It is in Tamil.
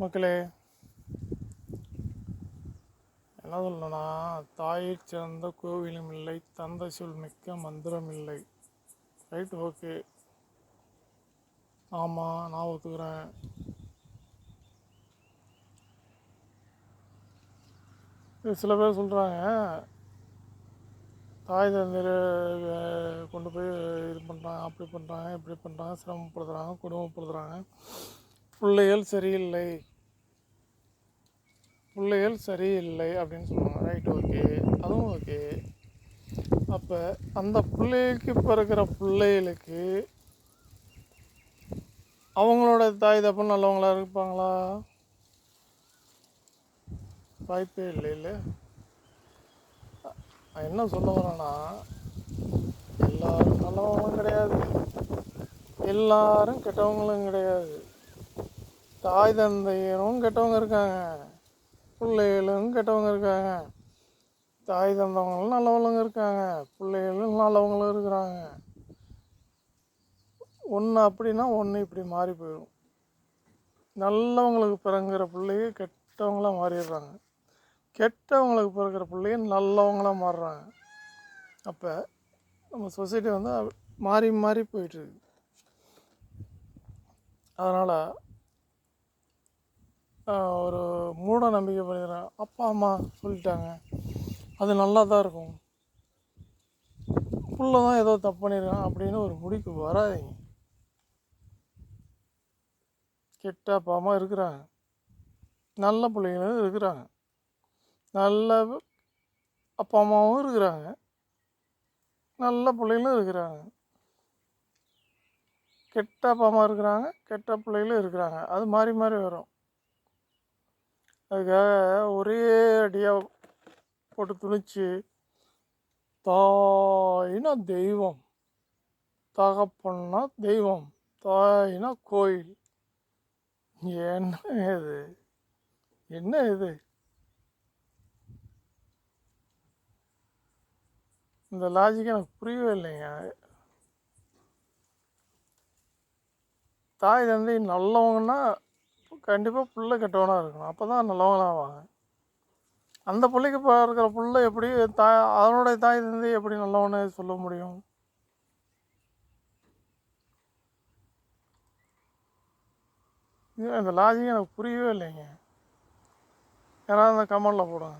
மக்களே, என்ன சொல்லணும்னா, தாயைச் சிறந்த கோவிலும் இல்லை, தந்தை சொல் மிக்க மந்திரம் இல்லை. ரைட், ஓகே, ஆமாம், நான் ஒத்துக்கிறேன். சில பேர் சொல்கிறாங்க, தாய் தந்தையரை கொண்டு போய் இது பண்ணுறாங்க, அப்படி பண்ணுறாங்க, இப்படி பண்ணுறாங்க, சிரமப்படுத்துகிறாங்க, கொடுமைப்படுத்துகிறாங்க, பிள்ளைகள் சரியில்லை அப்படின்னு சொல்லுவாங்க. ரைட், ஓகே, அதுவும் ஓகே. அப்போ அந்த பிள்ளைகளுக்கு இப்போ இருக்கிற பிள்ளைகளுக்கு அவங்களோட தாய் தப்பு நல்லவங்களா இருப்பாங்களா? வாய்ப்பே இல்லை. என்ன சொல்ல வரேன்னா, எல்லாரும் நல்லவங்களும் கிடையாது, எல்லாரும் கெட்டவங்களும் கிடையாது. தாய் தந்தையரும் கெட்டவங்க இருக்காங்க, பிள்ளைகளும் கெட்டவங்க இருக்காங்க. தாய் தந்தவங்களும் நல்லவங்களும் இருக்காங்க, பிள்ளைகளும் நல்லவங்களும் இருக்கிறாங்க. ஒன்று அப்படின்னா ஒன்று இப்படி மாறி போயிடும். நல்லவங்களுக்கு பிறங்குற பிள்ளைங்க கெட்டவங்களாக மாறிடுறாங்க, கெட்டவங்களுக்கு பிறக்கிற பிள்ளைங்க நல்லவங்களாக மாறுறாங்க. அப்போ நம்ம சொசைட்டி வந்து மாறி மாறி போயிட்டுருக்கு. அதனால் ஒரு மூட நம்பிக்கை பண்ணிடுறேன். அப்பா அம்மா சொல்லிட்டாங்க, அது நல்லா தான் இருக்கும், புள்ள தான் ஏதோ தப்பு பண்ணியிருக்கான் அப்படின்னு ஒரு முடிக்கு வராதிங்க. கெட்ட அப்பா அம்மா இருக்கிறாங்க, நல்ல பிள்ளைங்களும் இருக்கிறாங்க, நல்ல அப்பா அம்மாவும் இருக்கிறாங்க, நல்ல பிள்ளைகளும் இருக்கிறாங்க. கெட்ட அப்பா அம்மா இருக்கிறாங்க, கெட்ட பிள்ளைகளும் இருக்கிறாங்க. அது மாறி மாறி வரும். அதுக்காக ஒரே அடியாக போட்டு துணிச்சு தாயினா தெய்வம், தகப்பன்னா தெய்வம், தாயினா கோயில், என்ன இது? இந்த லாஜிக் எனக்கு புரியவே இல்லைங்க. தாய் தந்தை நல்லவங்கன்னா கண்டிப்பாக புள்ள கெட்டவனாக இருக்கணும், அப்போ தான் நல்லவங்களாவாங்க. அந்த பிள்ளைக்கு இப்போ இருக்கிற புள்ள எப்படி அதனுடைய தாய் தந்தை எப்படி நல்லவனு சொல்ல முடியும்? இந்த லாஜிக் எனக்கு புரியவே இல்லைங்க. யாராவது அந்த கமெண்டில் போடுங்க.